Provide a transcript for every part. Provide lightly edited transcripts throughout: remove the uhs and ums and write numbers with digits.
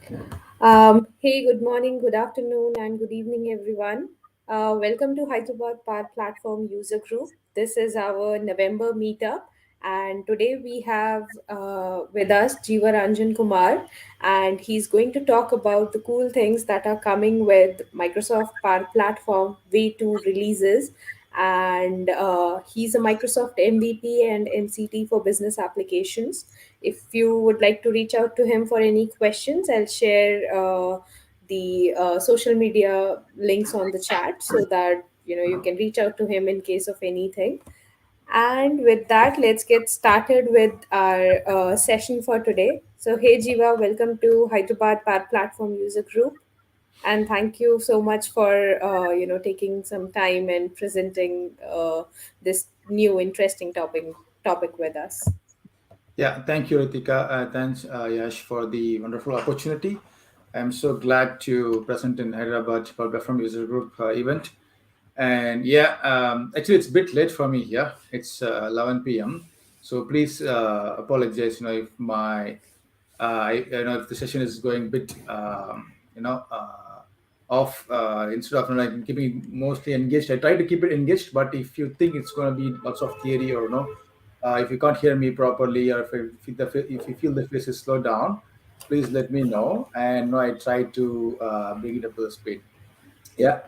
Hey, good morning, good afternoon, and good evening, everyone. Welcome to Hyderabad Power Platform User Group. This is our November meetup, and today we have with us Jeevarajan Kumar, and he's going to talk about the cool things that are coming with Microsoft Power Platform V2 releases. And he's a Microsoft MVP and MCT for business applications. If you would like to reach out to him for any questions, I'll share the social media links on the chat so that you can reach out to him in case of anything. And with that, let's get started with our session for today. So, hey Jiva, welcome to Hyderabad Power Platform User Group, and thank you so much for taking some time and presenting this new interesting topic with us. Yeah, thank you, Ritika. Thanks, Yash, for the wonderful opportunity. I'm so glad to present in Hyderabad from User Group event. And yeah, actually, it's a bit late for me here. It's 11 p.m. So please apologize. If if the session is going a bit, off. Instead of like keeping it mostly engaged, I try to keep it engaged. But if you think it's going to be lots of theory or no, if you can't hear me properly, or if you feel the face is slowed down, please let me know, and I try to bring it up to the speed. Yeah,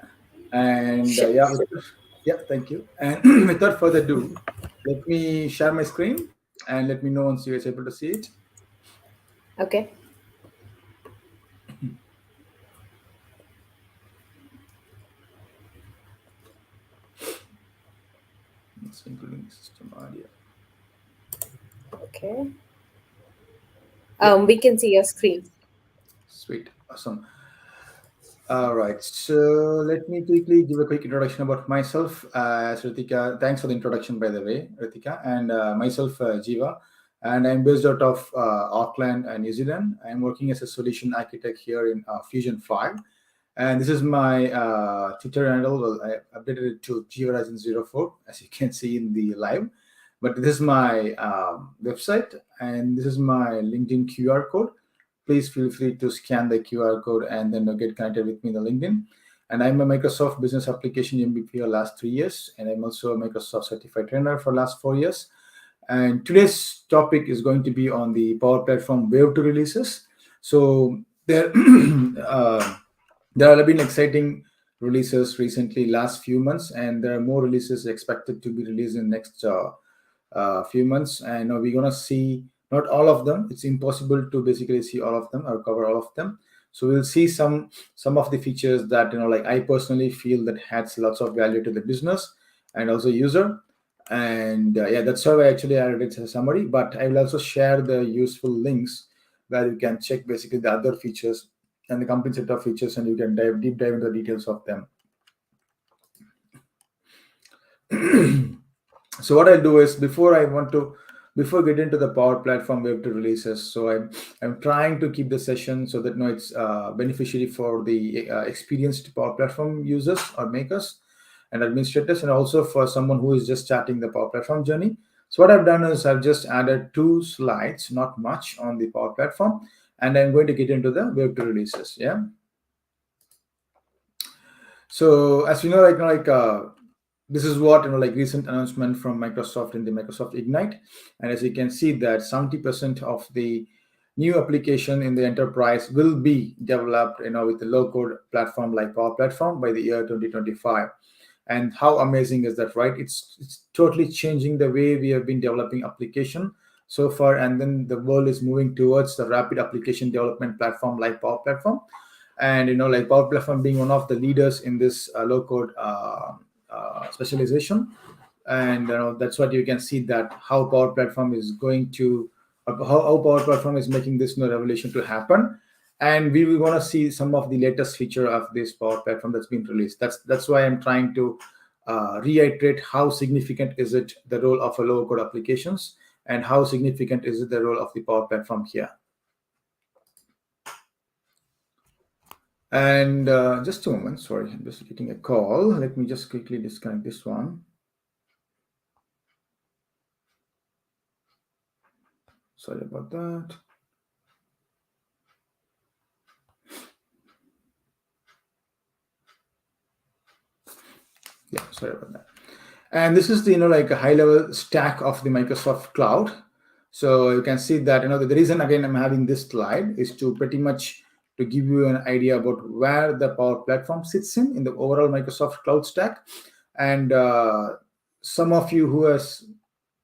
and Sure. yeah, thank you. And without further ado, let me share my screen and let me know once you guys are able to see it. Okay. It's including system audio. Okay. Yeah, We can see your screen. sweet, awesome. All right, so let me quickly give a quick introduction about myself. As Ritika, thanks for the introduction, by the way, Ritika, and myself, Jiva, and I'm based out of Auckland, New Zealand. I'm working as a solution architect here in Fusion 5, and this is my Twitter handle. Well, I updated it to Jeevarajan04, as you can see in the live. But this is my website, and this is my LinkedIn QR code. Please feel free to scan the QR code and then get connected with me in the LinkedIn. And I'm a Microsoft Business Application MVP for last 3 years, and I'm also a Microsoft Certified Trainer for last 4 years. And today's topic is going to be on the Power Platform Wave 2 releases. So there, there have been exciting releases recently, last few months, and there are more releases expected to be released in next few months. And we're gonna see not all of them. It's impossible to basically see all of them or cover all of them. So we'll see some of the features that like I personally feel that adds lots of value to the business and also user. And yeah, that's how I actually added it as a summary. But I will also share the useful links where you can check basically the other features and the complete set of features, and you can deep dive into the details of them. So what I'll do is before get into the Power Platform Web 2 releases. So I'm trying to keep the session so that it's beneficiary for the experienced Power Platform users or makers and administrators, and also for someone who is just starting the Power Platform journey. So what I've done is I've just added 2 slides, not much, on the Power Platform, and I'm going to get into the Web 2 releases. Yeah. So as you know, this is what like recent announcement from Microsoft in the Microsoft Ignite, and as you can see that 70% of the new application in the enterprise will be developed with the low code platform like Power Platform by the year 2025. And how amazing is that, right? It's totally changing the way we have been developing application so far, and then the world is moving towards the rapid application development platform like Power Platform. And like Power Platform being one of the leaders in this low code specialization. And that's what you can see, that how Power Platform is going to how Power Platform is making this revolution to happen. And we will want to see some of the latest feature of this Power Platform that's been released. That's why I'm trying to reiterate how significant is it the role of a low code applications, and how significant is it the role of the Power Platform here. And just a moment, sorry, I'm just getting a call. Let me just quickly disconnect this one. Sorry about that. Sorry about that. And this is the like a high level stack of the Microsoft Cloud. So you can see that the reason again I'm having this slide is to pretty much to give you an idea about where the Power Platform sits in the overall Microsoft Cloud stack. And some of you who has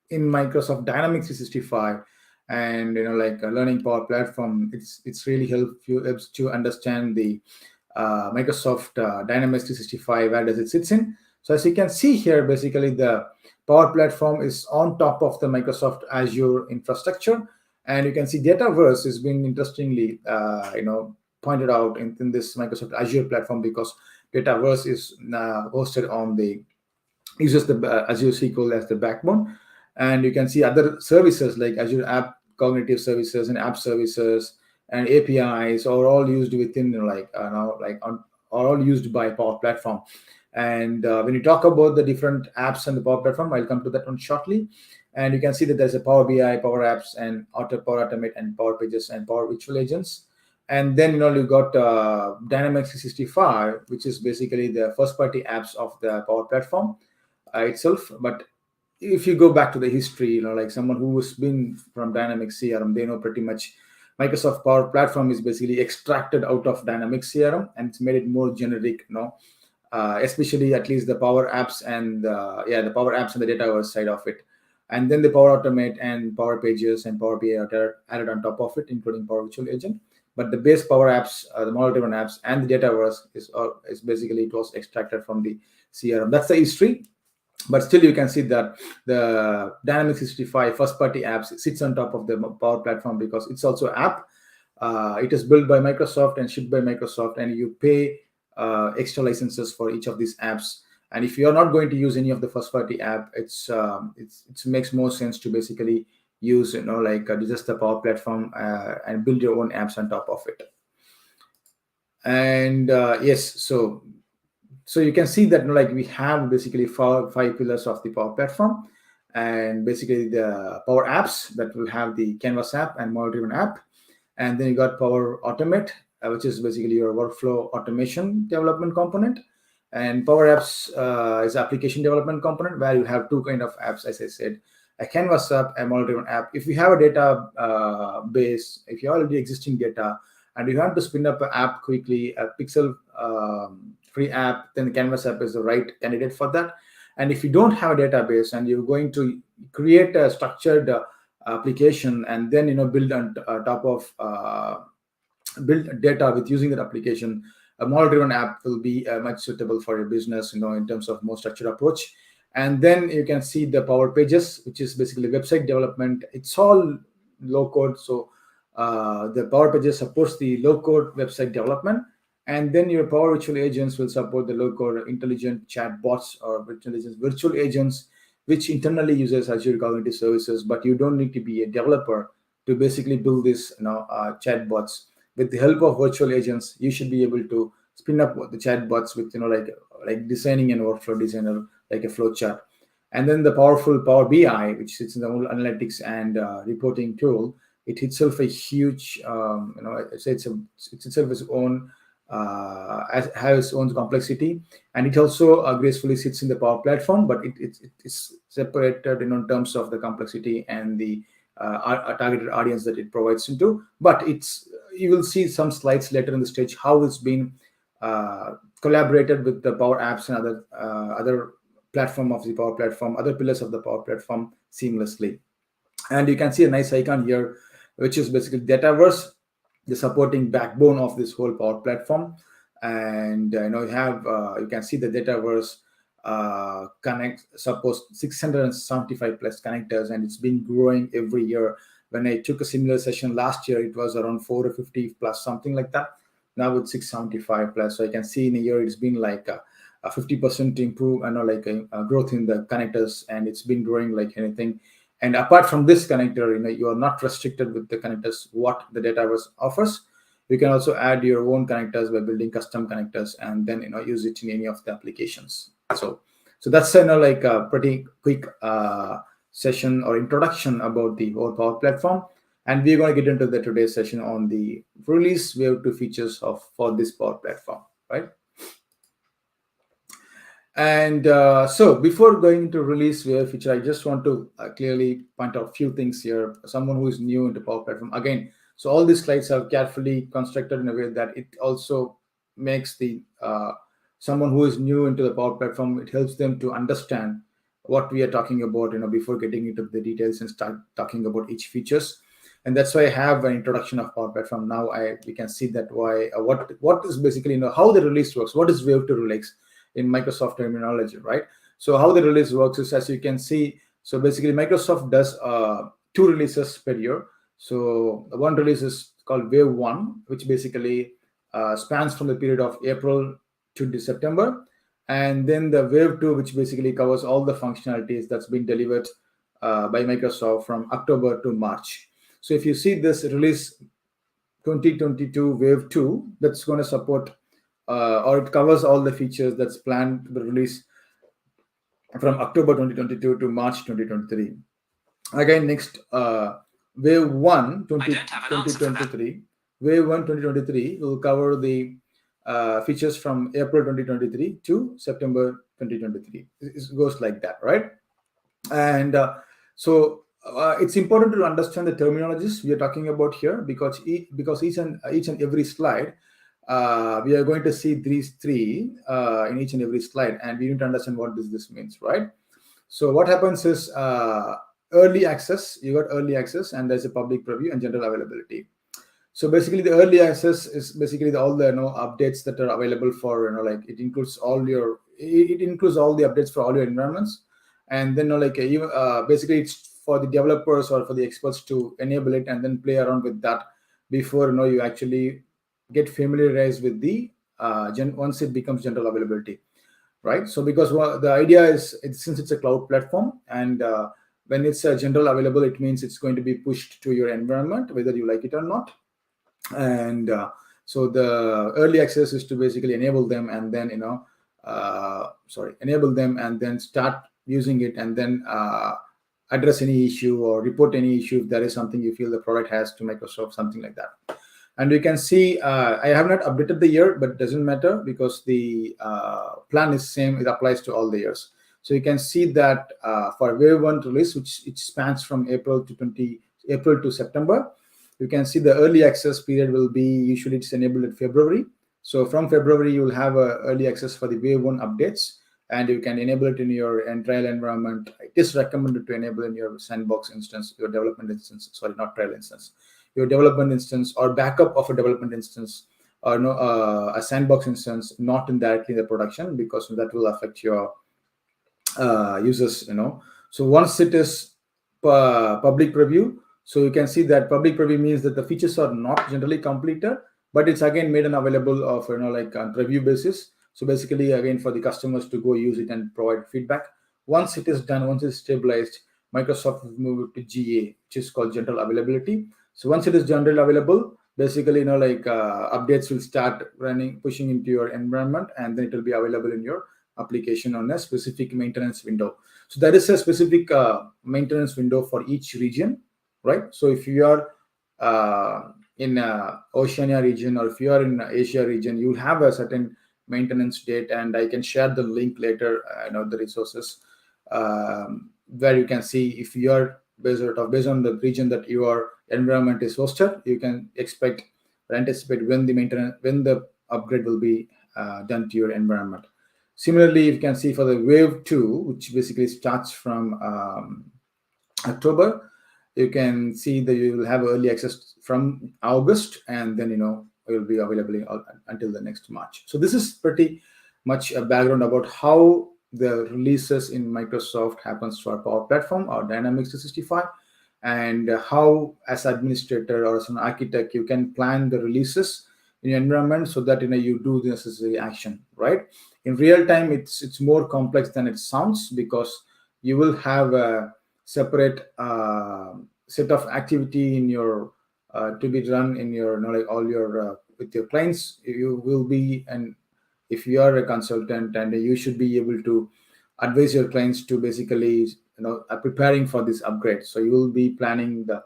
in Microsoft Dynamics 365 and like a learning Power Platform, it's really helps to understand the Microsoft Dynamics 365, where does it sits in. So as you can see here, basically the Power Platform is on top of the Microsoft Azure infrastructure, and you can see Dataverse is being interestingly pointed out in this Microsoft Azure platform, because Dataverse is hosted on the uses the Azure SQL as the backbone. And you can see other services like Azure App Cognitive Services and App Services and APIs are all used within are all used by Power Platform. And when you talk about the different apps and the Power Platform, I'll come to that one shortly. And you can see that there's a Power BI, Power Apps, and Power Automate, and Power Pages, and Power Virtual Agents. And then you got Dynamics 365, which is basically the first party apps of the Power Platform itself. But if you go back to the history, like someone who's been from Dynamics CRM, they know pretty much Microsoft Power Platform is basically extracted out of Dynamics CRM, and it's made it more generic, especially at least the Power Apps and the Power Apps and the Dataverse side of it. And then the Power Automate and Power Pages and Power BI are added on top of it, including Power Virtual Agent. But the base Power Apps, the model-driven apps, and the Dataverse is basically, it was extracted from the CRM. That's the history. But still, you can see that the Dynamics 365 first-party apps sits on top of the Power Platform, because it's also an app. It is built by Microsoft and shipped by Microsoft, and you pay extra licenses for each of these apps. And if you are not going to use any of the first-party app, it makes more sense to basically use just the Power Platform and build your own apps on top of it. And yes, so you can see that we have basically five pillars of the Power Platform, and basically the Power Apps that will have the Canvas app and model-driven app. And then you got Power Automate, which is basically your workflow automation development component. And Power Apps is application development component, where you have two kind of apps, as I said, a Canvas app, a model-driven app. If you have a data base, if you have already existing data, and you have to spin up an app quickly, a pixel free app, then the Canvas app is the right candidate for that. And if you don't have a database and you're going to create a structured application and then build on top of build data with using that application, a model-driven app will be much suitable for your business, in terms of more structured approach. And then you can see the Power Pages, which is basically website development. It's all low code, so the Power Pages supports the low code website development. And then your Power Virtual Agents will support the low code intelligent chat bots or virtual agents, which internally uses Azure Cognitive Services. But you don't need to be a developer to basically build this chat bots. With the help of virtual agents, you should be able to spin up the chat bots with like designing an workflow designer, like a flow chart. And then the powerful Power BI, which sits in the whole analytics and reporting tool, it itself a huge it's itself its own has its own complexity, and it also gracefully sits in the Power Platform, but it is separated in terms of the complexity and the targeted audience that it provides into. But you will see some slides later in the stage how it's been collaborated with the Power Apps and other platform of the Power Platform, other pillars of the Power Platform seamlessly. And you can see a nice icon here, which is basically Dataverse, the supporting backbone of this whole Power Platform. And you can see the Dataverse supports 675 plus connectors, and it's been growing every year. When I took a similar session last year, it was around 450 plus, something like that. Now it's 675 plus. So I can see in a year it's been like a 50% improve, a growth in the connectors, and it's been growing like anything. And apart from this connector, you are not restricted with the connectors what the Dataverse offers. You can also add your own connectors by building custom connectors, and then use it in any of the applications. So that's like a pretty quick session or introduction about the whole Power Platform. And we're going to get into the today's session on the release wave 2 features for this Power Platform, right? And so before going into release wave feature, I just want to clearly point out a few things here. Someone who is new into Power Platform, again, so all these slides are carefully constructed in a way that it also makes the someone who is new into the Power Platform, it helps them to understand what we are talking about, before getting into the details and start talking about each features. And that's why I have an introduction of Power Platform. Now we can see that why what is basically, how the release works, what is wave to release in Microsoft terminology, right? So how the release works is, as you can see, so basically Microsoft does two releases per year. So one release is called Wave 1, which basically spans from the period of April to September. And then the Wave 2, which basically covers all the functionalities that's been delivered by Microsoft from October to March. So if you see this release 2022 Wave 2, that's going to support or it covers all the features that's planned to be released from October 2022 to March 2023. Again, next Wave 1 2023, Wave 1 2023 will cover the features from April 2023 to September 2023. It goes like that, right? And it's important to understand the terminologies we are talking about here, because each and every slide we are going to see these three in each and every slide, and we need to understand what this means, right? So what happens is early access. You got early access, and there's a public preview and general availability. So basically, the early access is basically all the updates that are available for like it includes it includes all the updates for all your environments, and then basically it's for the developers or for the experts to enable it and then play around with that before you actually get familiarized with the once it becomes general availability, right? So because the idea is since it's a cloud platform, and when it's general available, it means it's going to be pushed to your environment whether you like it or not. And so the early access is to basically enable them, and then enable them and then start using it, and then address any issue or report any issue if there is something you feel the product has to Microsoft, something like that. And you can see I have not updated the year, but it doesn't matter because the plan is same. It applies to all the years. So you can see that for Wave 1 release, which it spans from April to September, you can see the early access period will be usually it's enabled in February. So from February, you will have early access for the Wave 1 updates, and you can enable it in your trial environment. It is recommended to enable in your sandbox instance, your development instance, sorry, not trial instance, your development instance or backup of a development instance, or a sandbox instance, not in directly the production, because that will affect your users. So once it is public preview, so you can see that public preview means that the features are not generally completed, but it's again made and available of like on preview basis. So basically, again, for the customers to go use it and provide feedback. Once it is done, once it's stabilized, Microsoft will move it to GA, which is called general availability. So once it is general available, basically updates will start running, pushing into your environment, and then it will be available in your application on a specific maintenance window. So there is a specific maintenance window for each region, right? So if you are in Oceania region, or if you are in Asia region, you have a certain maintenance date, and I can share the link later, the resources, where you can see if you are based on the region that your environment is hosted, you can expect or anticipate when the upgrade will be done to your environment. Similarly, you can see for the Wave 2, which basically starts from October, you can see that you will have early access from August, and then it will be available until the next March. So this is pretty much a background about how the releases in Microsoft happens to our Power Platform or Dynamics 365, and how as administrator or as an architect you can plan the releases in your environment so that you do the necessary action, right? In real time, it's more complex than it sounds, because you will have a separate set of activity in your to be run in your like all your with your clients. You will be, and if you are a consultant, and you should be able to advise your clients to basically preparing for this upgrade. So you will be planning the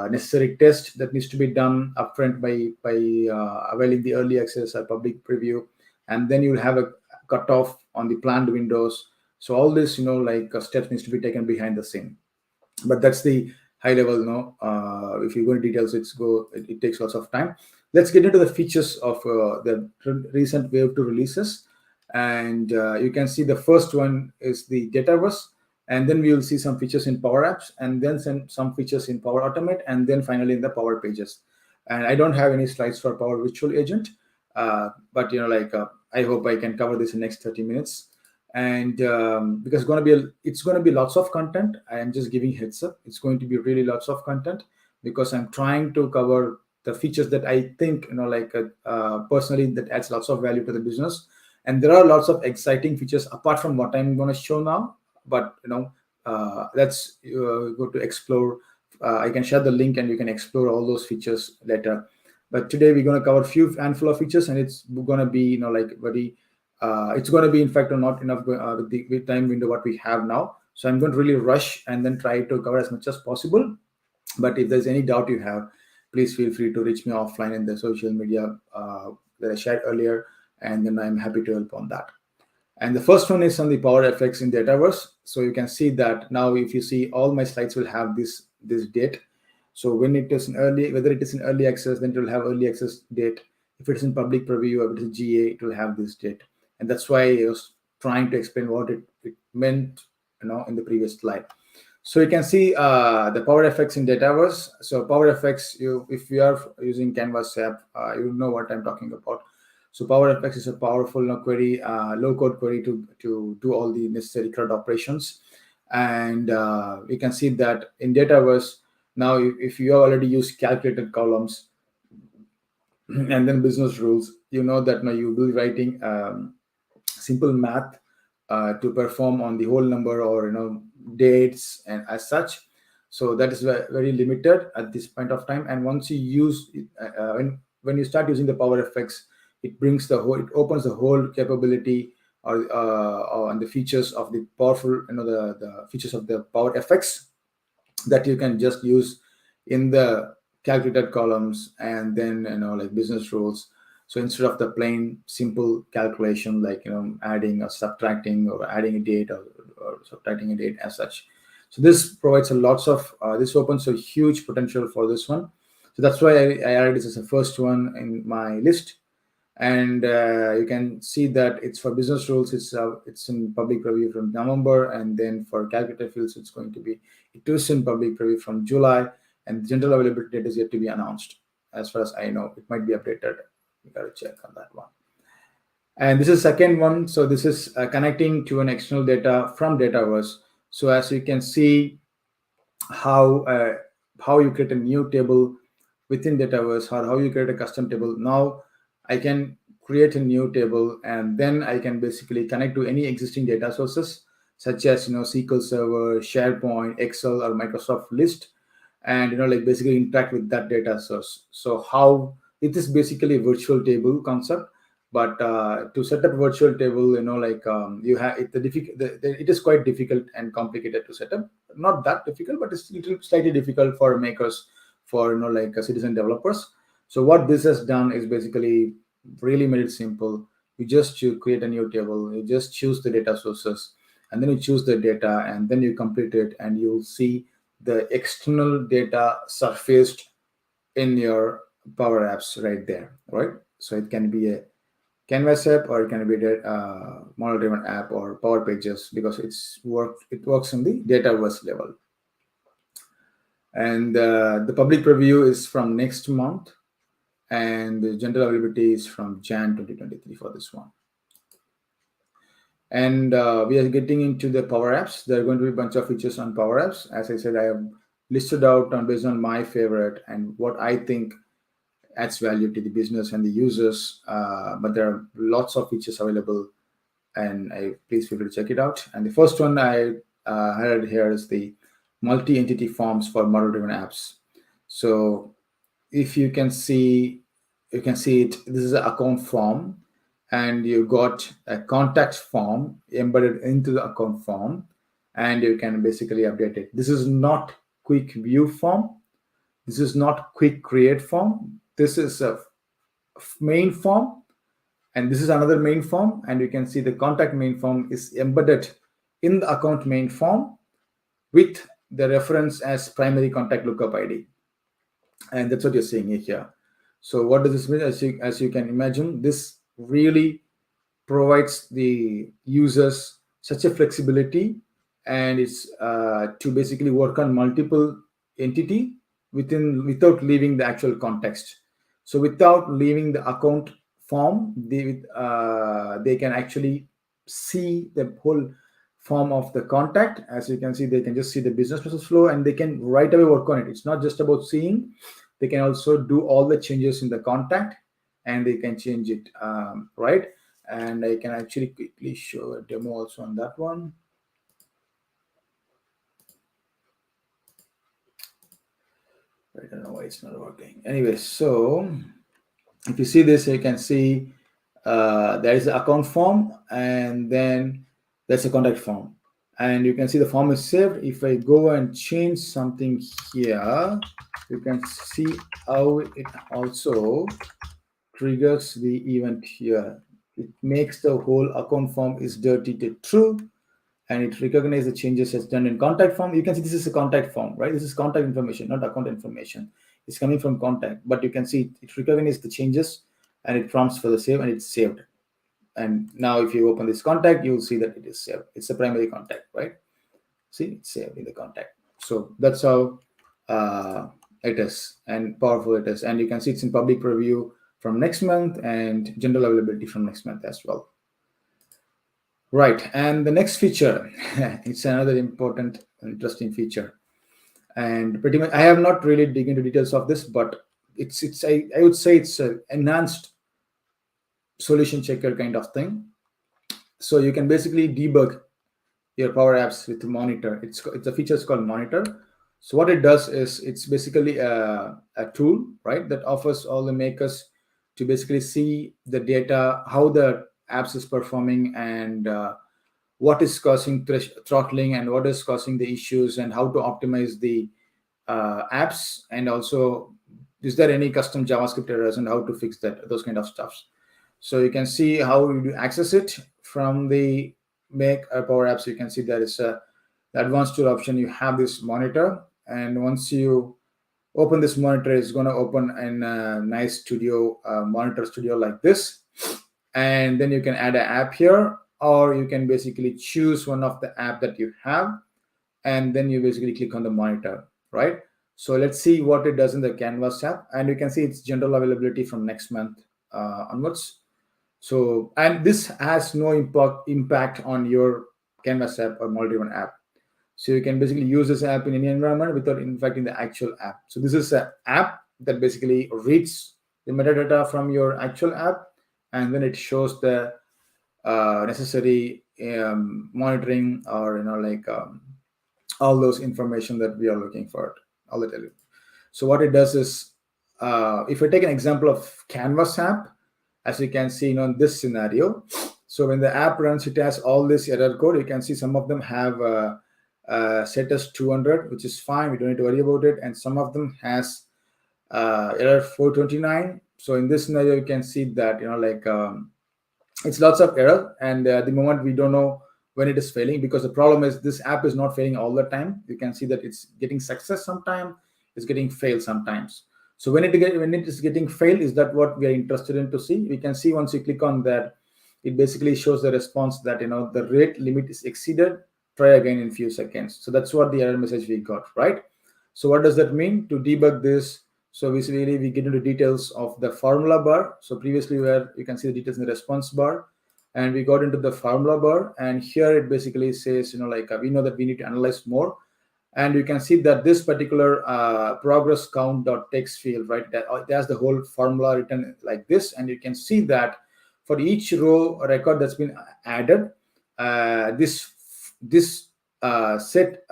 necessary test that needs to be done upfront by availing the early access or public preview, and then you'll have a cutoff on the planned windows. So all this, steps needs to be taken behind the scene. But that's the high level. If you go into details, it takes lots of time. Let's get into the features of the recent wave 2 releases. And you can see the first one is the Dataverse, and then we will see some features in Power Apps, and then some features in Power Automate, and then finally in the Power Pages. And I don't have any slides for Power Virtual Agent, but I hope I can cover this in next 30 minutes. And because it's going to be lots of content, I am just giving heads up, it's going to be really lots of content, because I'm trying to cover the features that I think, personally, that adds lots of value to the business. And there are lots of exciting features apart from what I'm going to show now. But let's go to explore. I can share the link and you can explore all those features later. But today we're going to cover a few handful of features, and it's going to be very it's going to be, in fact, not enough with the time window what we have now. So I'm going to really rush and then try to cover as much as possible. But if there's any doubt you have, please feel free to reach me offline in the social media that I shared earlier, and then I'm happy to help on that. And the first one is on the Power FX in Dataverse. So you can see that now, if you see, all my slides will have this date. So when it is in whether it is in early access, then it will have early access date. If it is in public preview, or if it is GA, it will have this date. And that's why I was trying to explain what it meant, in the previous slide. So you can see the Power FX in Dataverse. So Power FX, if you are using Canvas app, you know what I'm talking about. So Power FX is a powerful query, low-code query to do all the necessary CRUD operations. And you can see that in Dataverse, now if you already use calculated columns and then business rules, you know that now you will be writing simple math to perform on the whole number, or dates and as such. So that is very limited at this point of time. And once you use when you start using the Power FX, it opens the whole capability, and the features of the powerful, the features of the Power FX that you can just use in the calculated columns, and then like business rules. So instead of the plain simple calculation, like adding or subtracting, or adding a date, or subtracting a date as such. So this provides a lots of this opens a huge potential for this one. So that's why I added this as the first one in my list. And you can see that it's for business rules. It's in public preview from November, and then for calculator fields, it is in public preview from July, and general availability date is yet to be announced. As far as I know, it might be updated. You got to check on that one. And this is second one. So this is connecting to an external data from Dataverse. So as you can see, how you create a new table within Dataverse, or how you create a custom table. Now I can create a new table, and then I can basically connect to any existing data sources, such as SQL Server, SharePoint, Excel, or Microsoft List, and basically interact with that data source. So how it is basically a virtual table concept. But to set up virtual table, you have it is quite difficult and complicated to set up. Not that difficult, but it's slightly difficult for makers, for citizen developers. So what this has done is basically really made it simple. You just create a new table, you just choose the data sources, and then you choose the data, and then you complete it, and you'll see the external data surfaced in your Power Apps right there, right? So it can be a Canvas app, or it can be a model-driven app, or Power Pages, because it works in the Dataverse level. And the public preview is from next month, and the general availability is from Jan 2023 for this one. And we are getting into the Power Apps. There are going to be a bunch of features on Power Apps. As I said, I have listed out based on my favorite and what I think adds value to the business and the users. But there are lots of features available, and please feel free to check it out. And the first one I highlighted here is the multi-entity forms for model-driven apps. So if you can see it, this is an account form, and you got a contact form embedded into the account form, and you can basically update it. This is not quick view form. This is not quick create form. This is a main form, And this is another main form, and you can see the contact main form is embedded in the account main form with the reference as primary contact lookup ID. And that's what you're seeing here. So what does this mean? As you can imagine, this really provides the users such a flexibility, and it's to basically work on multiple entity without leaving the actual context. So without leaving the account form, they can actually see the whole form of the contact. As you can see, they can just see the business process flow, and they can right away work on it. It's not just about seeing, they can also do all the changes in the contact, and they can change it, right. And I can actually quickly show a demo also on that one. I don't know why it's not working. Anyway, so if you see this, you can see there is the account form, and then there's a contact form, and you can see the form is saved. If I go and change something here, you can see how it also triggers the event here. It makes the whole account form is dirty to true, and it recognizes the changes as done in contact form. You can see this is a contact form, right? This is contact information, not account information. It's coming from contact, but you can see it recognizes the changes, and it prompts for the save, and it's saved. And now if you open this contact, you'll see that it is saved. It's a primary contact, right? See, it's saved in the contact. So that's how it is, and powerful it is. And you can see it's in public preview from next month, and general availability from next month as well. Right, and the next feature, it's another important, interesting feature, and pretty much I have not really dig into details of this, but I would say it's an enhanced solution checker kind of thing. So you can basically debug your Power Apps with Monitor. It's a feature called Monitor. So what it does is it's basically a tool, right, that offers all the makers to basically see the data, how the apps is performing, and what is causing throttling, and what is causing the issues, and how to optimize the apps, and also is there any custom JavaScript errors and how to fix that, those kind of stuffs. So you can see how you access it from the make Power Apps. You can see there is a the advanced tool option. You have this monitor, and once you open this monitor, it's going to open in a nice studio, monitor studio like this, and then you can add an app here, or you can basically choose one of the app that you have, and then you basically click on the monitor, right? So let's see what it does in the Canvas app, and you can see it's general availability from next month onwards. So, and this has no impact on your Canvas app or multi-driven app. So you can basically use this app in any environment without infecting the actual app. So this is an app that basically reads the metadata from your actual app, and then it shows the necessary monitoring, or all those information that we are looking for. I'll tell you. So what it does is, if I take an example of Canvas app, as you can see in this scenario, so when the app runs, it has all this error code. You can see some of them have set as 200, which is fine. We don't need to worry about it. And some of them has error 429. So in this scenario, you can see that it's lots of error, and at the moment we don't know when it is failing, because the problem is this app is not failing all the time. You can see that it's getting success sometime, it's getting fail sometimes. So when it is getting failed, is that what we are interested in to see? We can see once you click on that, it basically shows the response that the rate limit is exceeded. Try again in few seconds. So that's what the error message we got, right? So what does that mean? To debug this, so basically we get into details of the formula bar. So previously where you can see the details in the response bar, and we got into the formula bar, and here it basically says, we know that we need to analyze more. And you can see that this particular progress count.text field, right, that has the whole formula written like this. And you can see that for each row record that's been added, this set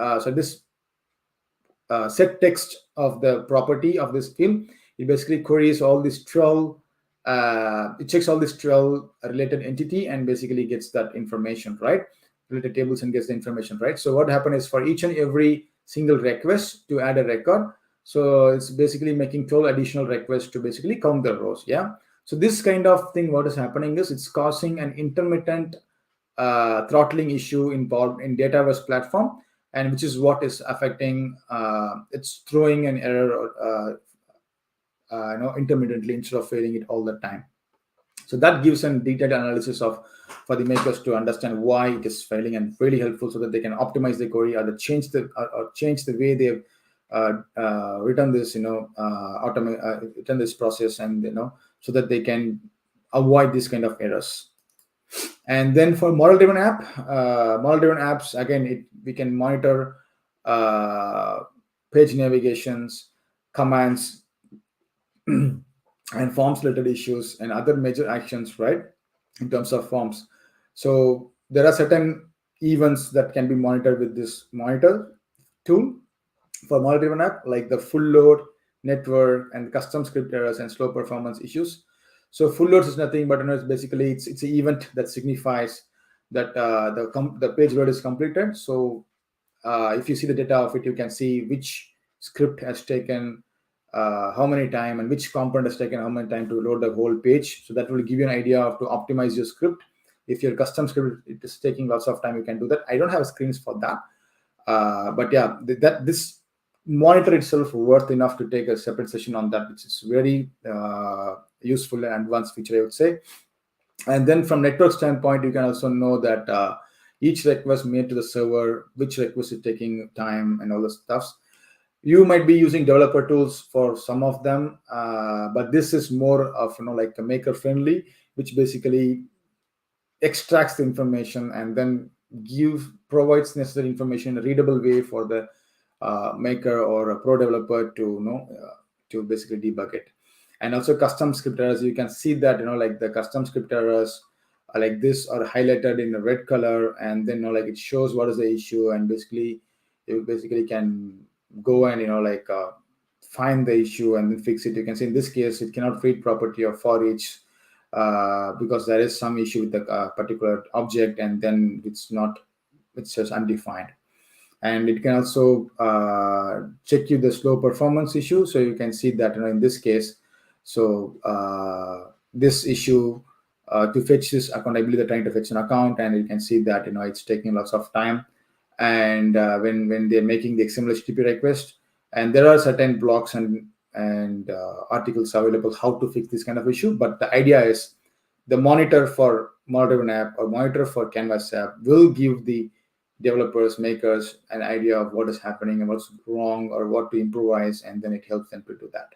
text of the property of this field, it basically queries all these 12, it checks all these 12 related entity, and basically gets that information, right, related tables, and gets the information, right. So what happened is, for each and every single request to add a record, so it's basically making 12 additional requests to basically count the rows. Yeah, So this kind of thing, what is happening is it's causing an intermittent throttling issue in Dataverse platform, and which is what is affecting. It's throwing an error, intermittently instead of failing it all the time. So that gives a detailed analysis of for the makers to understand why it is failing, and really helpful so that they can optimize the query, or change the way they've written this, written this process, and so that they can avoid this kind of errors. And then for model driven apps, again, we can monitor uh, page navigations, commands, and forms related issues and other major actions, right, in terms of forms. So there are certain events that can be monitored with this monitor tool for model driven app, like the full load, network, and custom script errors and slow performance issues. So full loads is nothing but, it's basically it's an event that signifies that the page load is completed. So if you see the data of it, you can see which script has taken how many time, and which component has taken how many time to load the whole page. So that will give you an idea of to optimize your script. If your custom script it is taking lots of time, you can do that. I don't have screens for that, but yeah, that this monitor itself worth enough to take a separate session on that, which is very useful and advanced feature, I would say. And then from network standpoint, you can also know that each request made to the server, which request is taking time, and all the stuffs. You might be using developer tools for some of them, but this is more of like a maker friendly, which basically extracts the information and then provides necessary information in a readable way for the maker or a pro developer to basically debug it. And also custom script errors, you can see that like the custom script errors are like this, are highlighted in a red color, and then like it shows what is the issue, and basically you basically can go and find the issue and then fix it. You can see in this case it cannot read property of for each, because there is some issue with the particular object, and then it's just undefined. And it can also check you the slow performance issue. So you can see that in this case, so this issue to fetch this account, I believe they're trying to fetch an account, and you can see that it's taking lots of time. And when they're making the XML HTTP request, and there are certain blocks and articles available how to fix this kind of issue. But the idea is the monitor for modern app or monitor for Canvas app will give the developers, makers an idea of what is happening and what's wrong or what to improvise, and then it helps them to do that.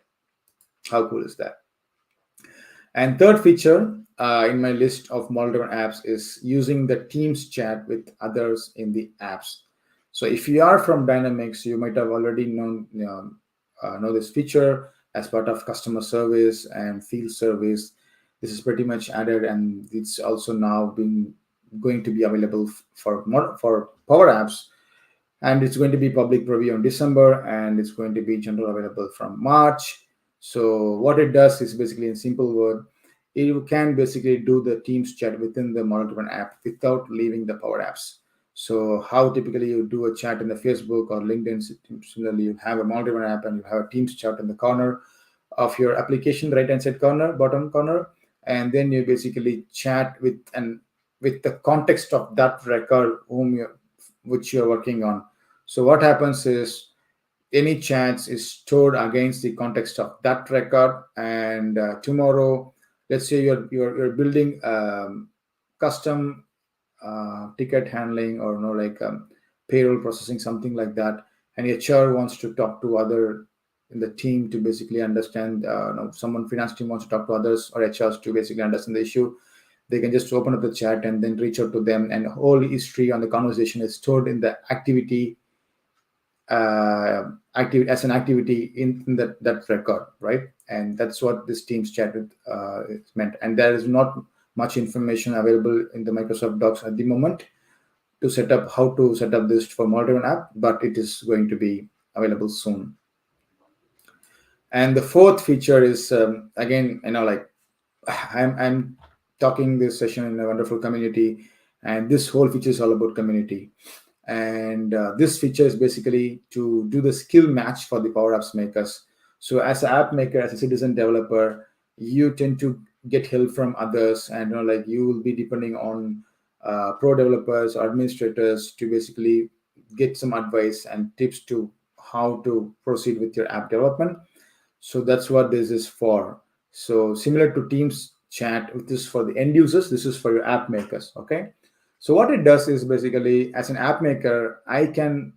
How cool is that? And third feature in my list of model-driven apps is using the Teams chat with others in the apps. So if you are from Dynamics, you might have already know this feature as part of customer service and field service. This is pretty much added, and it's also now going to be available for Power Apps, and it's going to be public preview in December, and it's going to be general available from March. So what it does is basically, in simple word, you can basically do the Teams chat within the model-driven app without leaving the Power Apps. So how typically you do a chat in the Facebook or LinkedIn, similarly you have a model-driven app and you have a Teams chat in the corner of your application, right-hand side corner, bottom corner, and then you basically chat with the context of that record which you're working on. So what happens is any chats is stored against the context of that record, and tomorrow, let's say you're building custom ticket handling or payroll processing, something like that, and HR wants to talk to other in the team to basically understand, someone finance team wants to talk to others or HRs to basically understand the issue. They can just open up the chat and then reach out to them, and whole history on the conversation is stored in the activity as an activity in that record, right? And that's what this Teams chat is meant. And there is not much information available in the Microsoft Docs at the moment to how to set up this for modern app, but it is going to be available soon. And the fourth feature is again, I'm talking this session in a wonderful community, and this whole feature is all about community. And this feature is basically to do the skill match for the Power Apps makers. So as an app maker, as a citizen developer, you tend to get help from others, and like you will be depending on pro developers or administrators to basically get some advice and tips to how to proceed with your app development. So that's what this is for. So similar to Teams chat, this is for the end users, this is for your app makers. Okay. So what it does is basically, as an app maker, I can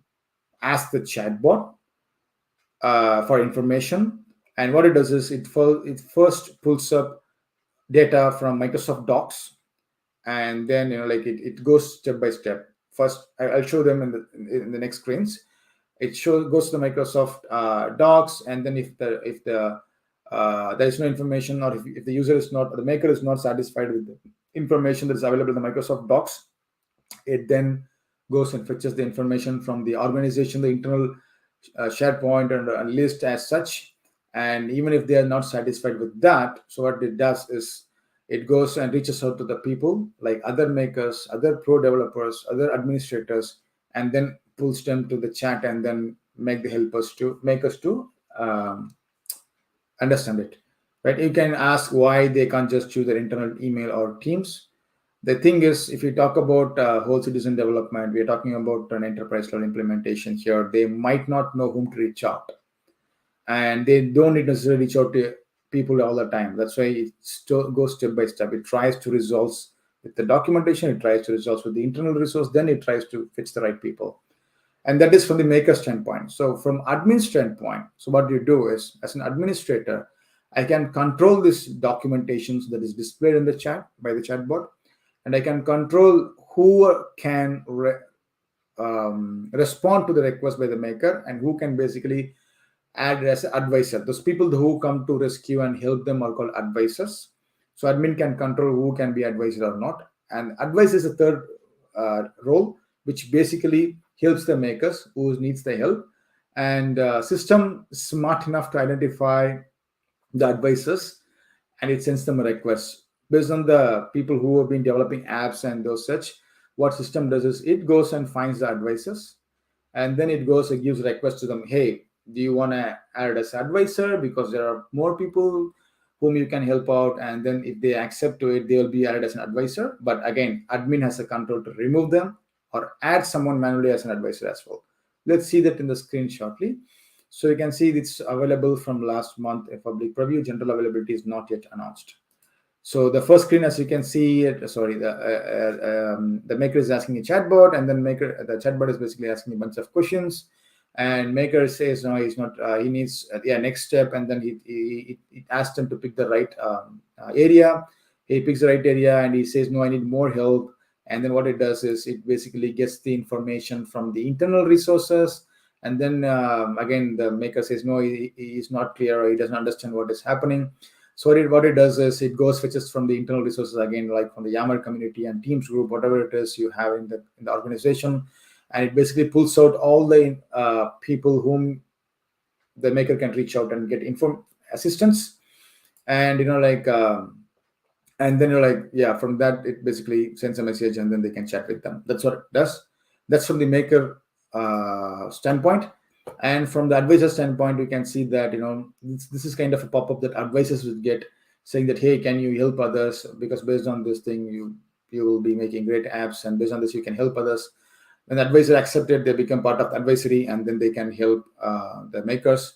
ask the chatbot for information. And what it does is it first pulls up data from Microsoft Docs, and then it goes step by step. First, I'll show them in the next screens. It goes to the Microsoft Docs, and then if there is no information, or if the user is not, the maker is not satisfied with the information that is available in the Microsoft Docs, it then goes and fetches the information from the organization, the internal SharePoint and a list as such. And even if they are not satisfied with that, so what it does is it goes and reaches out to the people like other makers, other pro developers, other administrators, and then pulls them to the chat, and then make us to understand it. Right? You can ask why they can't just choose their internal email or Teams. The thing is, if you talk about whole citizen development, we are talking about an enterprise level implementation here. They might not know whom to reach out, and they don't need necessarily reach out to people all the time. That's why it still goes step by step. It tries to resolve with the documentation, it tries to resolve with the internal resource, then it tries to fetch the right people. And that is from the maker standpoint. So from admin standpoint, so what you do is, as an administrator, I can control this documentation that is displayed in the chat by the chatbot, and I can control who can respond to the request by the maker, and who can basically add as an advisor. Those people who come to rescue and help them are called advisors. So admin can control who can be advisor or not. And advice is a third role, which basically helps the makers who needs the help. And system is smart enough to identify the advisors, and it sends them a request based on the people who have been developing apps and those such. What system does is it goes and finds the advisors, and then it goes and gives request to them. Hey, do you want to add as advisor, because there are more people whom you can help out? And then if they accept to it, they will be added as an advisor. But again, admin has a control to remove them or add someone manually as an advisor as well. Let's see that in the screen shortly. So you can see it's available from last month, a public preview. General availability is not yet announced. So the first screen, as you can see, the maker is asking a chatbot, and then the chatbot is basically asking a bunch of questions, and maker says no, he's not. He needs next step, and then he asks him to pick the right area. He picks the right area, and he says no, I need more help. And then what it does is it basically gets the information from the internal resources, and then again the maker says no, he is not clear, or he doesn't understand what is happening. So what it does is it goes fetches from the internal resources again, like from the Yammer community and Teams group, whatever it is you have in the organization, and it basically pulls out all the people whom the maker can reach out and get assistance. And and then from that it basically sends a message, and then they can chat with them. That's what it does. That's from the maker standpoint. And from the advisor standpoint, you can see that this is kind of a pop-up that advisors will get, saying that, hey, can you help others, because based on this thing you will be making great apps, and based on this you can help others. When the advisor accepted, they become part of the advisory, and then they can help the makers.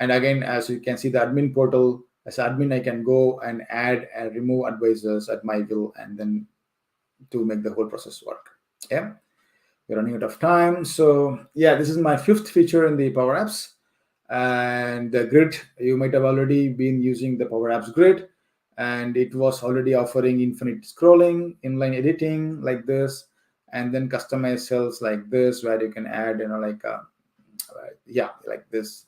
And again, as you can see, the admin portal, as admin I can go and add and remove advisors at my will, and then to make the whole process work. Yeah, we're running out of time. So yeah, this is my fifth feature in the Power Apps. And the grid, you might have already been using the Power Apps grid, and it was already offering infinite scrolling, inline editing like this, and then customized cells like this, where you can add like this,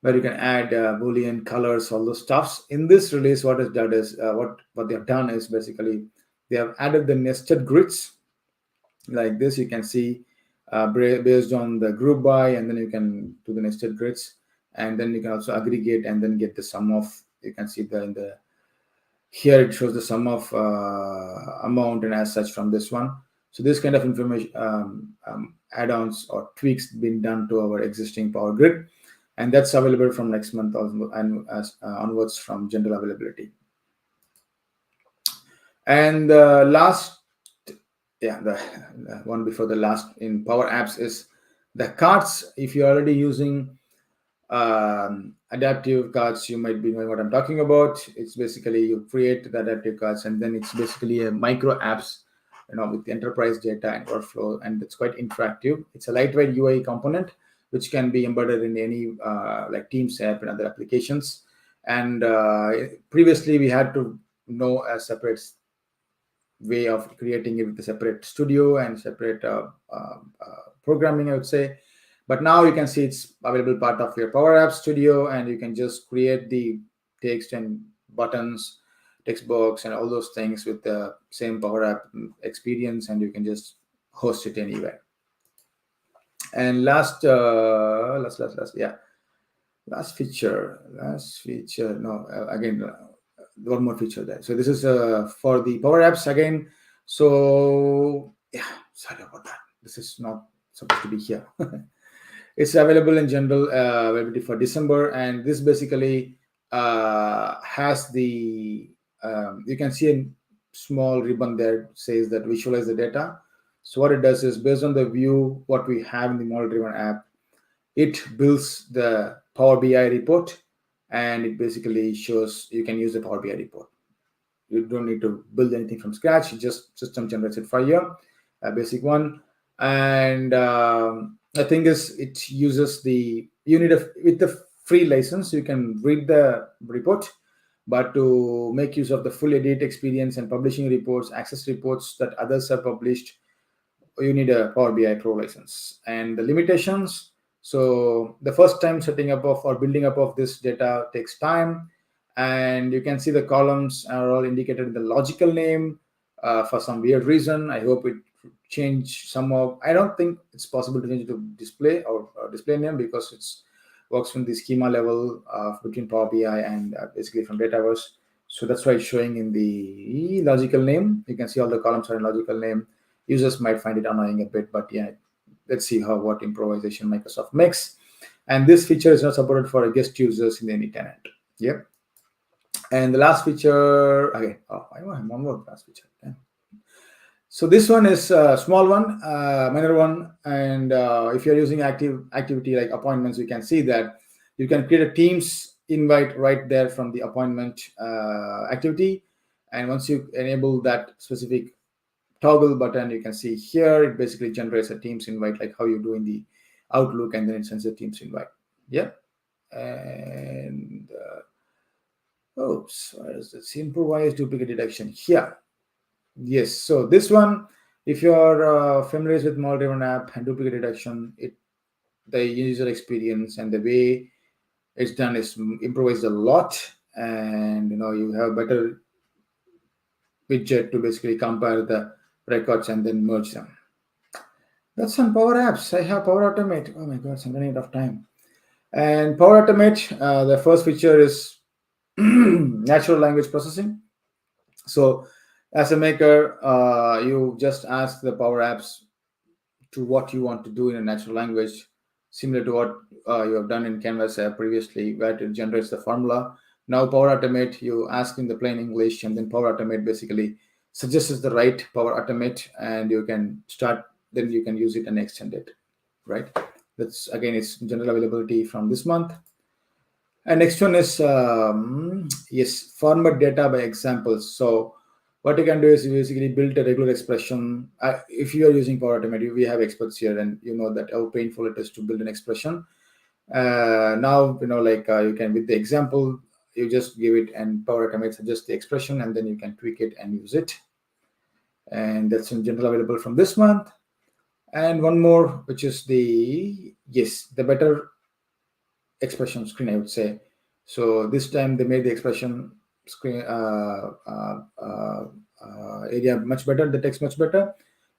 where you can add boolean colors, all those stuffs. In this release, what is done is what they have done is basically they have added the nested grids like this. You can see based on the group by, and then you can do the nested grids, and then you can also aggregate and then get the sum of. You can see here it shows the sum of amount and as such from this one. So this kind of information add-ons or tweaks been done to our existing Power Grid, and that's available from next month and onwards from general availability. And the last, yeah, the one before the last in Power Apps is the cards. If you're already using adaptive cards, you might be knowing what I'm talking about. It's basically you create the adaptive cards, and then it's basically a micro apps, with enterprise data and workflow, and it's quite interactive. It's a lightweight UI component which can be embedded in any like Teams app and other applications. And previously we had to know a separate way of creating it with a separate studio and separate programming, I would say. But now you can see it's available part of your Power Apps Studio, and you can just create the text and buttons, text box, and all those things with the same Power App experience, and you can just host it anywhere. And yeah, last feature. No, again, one more feature there. So this is for the Power Apps again. So yeah, sorry about that. This is not supposed to be here. It's available in general availability for December, and this basically has the you can see a small ribbon there says that visualize the data. So what it does is based on the view what we have in the model driven app, it builds the Power BI report, and it basically shows you can use the Power BI report. You don't need to build anything from scratch. It just system generates it for you, a basic one. And the thing is, it uses the you need a with the free license you can read the report, but to make use of the full edit experience and publishing reports, access reports that others have published, you need a Power BI Pro license. And the limitations, so the first time setting up of or building up of this data takes time, and you can see the columns are all indicated in the logical name for some weird reason. I hope it change some of, I don't think it's possible to change it to display or display name, because it's works from the schema level between Power BI and basically from Dataverse. So that's why it's showing in the logical name. You can see all the columns are in logical name. Users might find it annoying a bit, but yeah, let's see how what improvisation Microsoft makes. And this feature is not supported for guest users in any tenant. Yep. And the last feature again, I want one more last feature. Yeah. So this one is a small one, minor one, and if you're using activity like appointments, you can see that you can create a Teams invite right there from the appointment activity. And once you enable that specific toggle button, you can see here it basically generates a Teams invite like how you do in the Outlook, and then it sends a Teams invite. Yeah. And oops, where is this? Improvised duplicate detection here. Yes, so this one, if you're familiar with model driven app and duplicate detection, the user experience and the way it's done is improvised a lot, and you have better widget to basically compare the records and then merge them. That's on Power Apps. I have Power Automate. Oh my god, I'm running out of time. And Power Automate, the first feature is natural language processing. So as a maker, you just ask the Power Apps to what you want to do in a natural language, similar to what you have done in Canvas previously, where it generates the formula. Now Power Automate, you ask in the plain English, and then Power Automate basically suggests the right Power Automate, and you can start, then you can use it and extend it, right? That's again, it's general availability from this month. And next one is yes, format data by examples. So what you can do is you basically build a regular expression. If you are using Power Automate, we have experts here, and you know that how painful it is to build an expression. Now you can, with the example, you just give it, and Power Automate suggests the expression, and then you can tweak it and use it. And that's in general available from this month. And one more, which is the better expression screen, I would say. So this time they made the expression screen area much better, the text much better.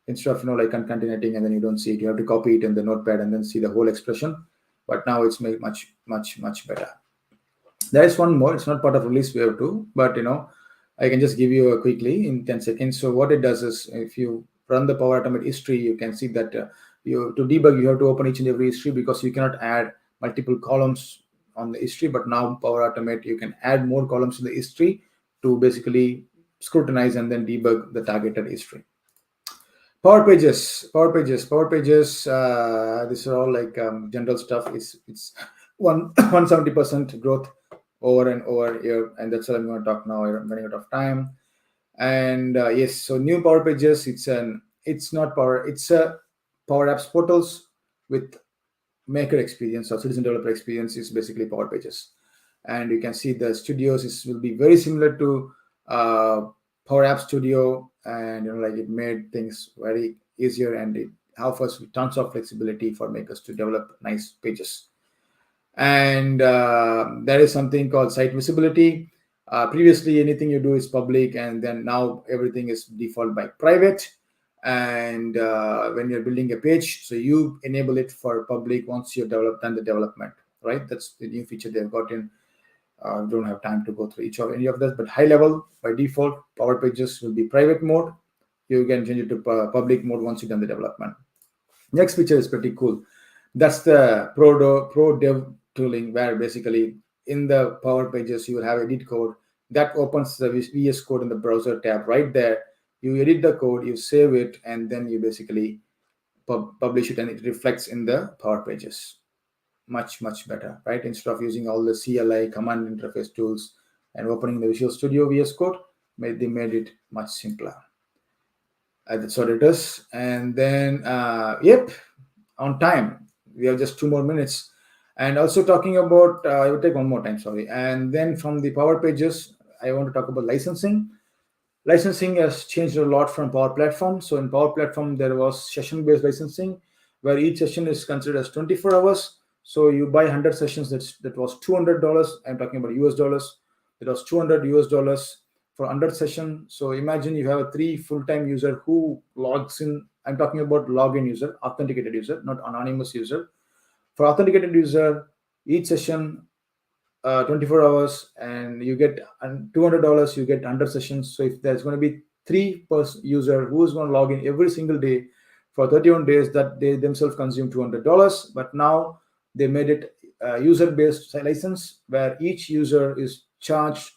Instead of like concatenating and then you don't see it, you have to copy it in the notepad and then see the whole expression. But now it's made much better. There is one more. It's not part of release wave 2, but I can just give you a quickly in 10 seconds. So what it does is, if you run the Power Automate history, you can see that you to debug, you have to open each and every history, because you cannot add multiple columns on the history. But now Power Automate, you can add more columns in the history to basically scrutinize and then debug the targeted history. Power pages. These are all like general stuff. It's one 170% growth over and over here, and that's what I'm going to talk now. I'm running out of time. And yes, so new Power Pages. It's not Power. It's a Power Apps portals with maker experience or citizen developer experience is basically Power Pages. And you can see the studios will be very similar to uh, Power App Studio, and like it made things very easier, and it offers tons of flexibility for makers to develop nice pages. And there is something called site visibility. Previously, anything you do is public, and then now everything is default by private. And when you're building a page, so you enable it for public once you've done the development, right? That's the new feature they've got in. Don't have time to go through each of any of this, but high level by default, Power Pages will be private mode. You can change it to public mode once you've done the development. Next feature is pretty cool. That's the pro dev tooling, where basically in the Power Pages you will have edit code that opens the VS Code in the browser tab right there. You edit the code, you save it, and then you basically publish it, and it reflects in the Power Pages. Much better, right? Instead of using all the CLI command interface tools and opening the Visual Studio VS Code, they made it much simpler. That's what it is. And then, yep, on time. We have just 2 more minutes. And also talking about, I will take one more time, sorry. And then from the Power Pages, I want to talk about licensing. Licensing has changed a lot from Power Platform. So in Power Platform, there was session-based licensing, where each session is considered as 24 hours. So you buy 100 sessions, that was $200. I'm talking about US dollars. That was $200 for 100 session. So imagine you have a 3 full-time user who logs in. I'm talking about login user, authenticated user, not anonymous user. For authenticated user, each session 24 hours, and you get $200. You get 100 sessions. So if there's going to be three per user who is going to log in every single day for 31 days, that they themselves consume $200. But now they made it user based license, where each user is charged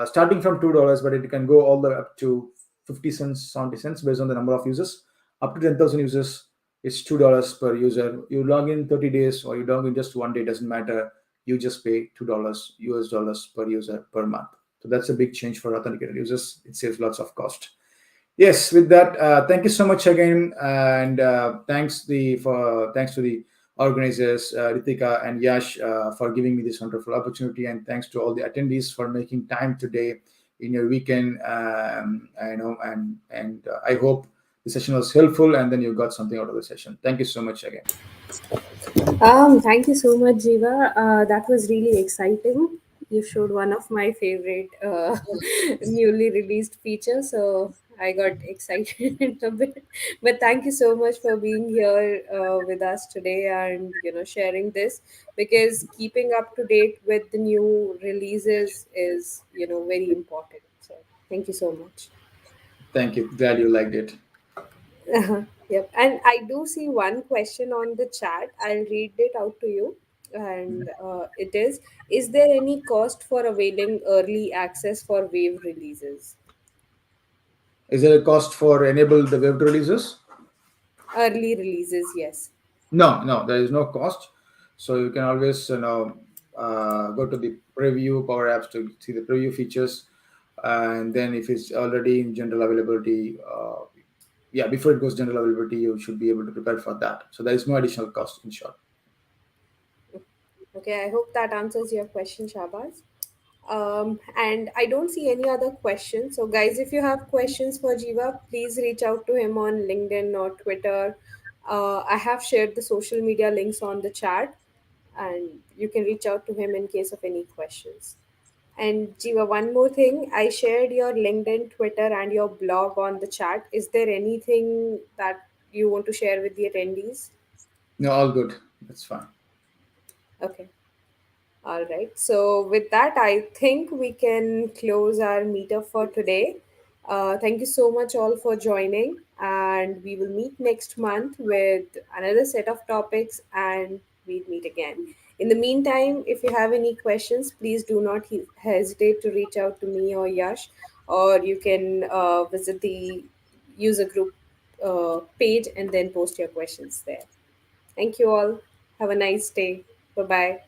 starting from $2, but it can go all the way up to 50 cents, 70 cents based on the number of users. Up to 10,000 users, it's $2 per user. You log in 30 days or you log in just one day, doesn't matter. You just pay $2 US dollars per user per month. So that's a big change for authenticated users. It saves lots of cost. Yes, with that, thank you so much again, and thanks to the organizers, Ritika and Yash, for giving me this wonderful opportunity, and thanks to all the attendees for making time today in your weekend. I know, and I hope the session was helpful, and then you got something out of the session. Thank you so much again. Thank you so much, Jiva. That was really exciting. You showed one of my favorite newly released features, so I got excited a bit. But thank you so much for being here with us today, and sharing this, because keeping up to date with the new releases is very important. So thank you so much. Thank you. Glad you liked it. Yep. And I do see one question on the chat. I'll read it out to you. And it is there any cost for availing early access for Wave releases? Is there a cost for enable the web releases? Early releases, yes. No, there is no cost. So you can always go to the preview Power Apps to see the preview features, and then if it's already in general availability, yeah, before it goes general availability, you should be able to prepare for that. So there is no additional cost in short. Okay, I hope that answers your question, Shabaz. And I don't see any other questions. So, guys, if you have questions for Jiva, please reach out to him on LinkedIn or Twitter. I have shared the social media links on the chat, and you can reach out to him in case of any questions. And Jiva, one more thing. I shared your LinkedIn, Twitter, and your blog on the chat. Is there anything that you want to share with the attendees? No, all good. That's fine. Okay. All right. So, with that, I think we can close our meetup for today. Thank you so much, all, for joining. And we will meet next month with another set of topics, and we'll meet again. In the meantime, if you have any questions, please do not hesitate to reach out to me or Yash. or you can visit the user group page and then post your questions there. Thank you all. Have a nice day. Bye bye.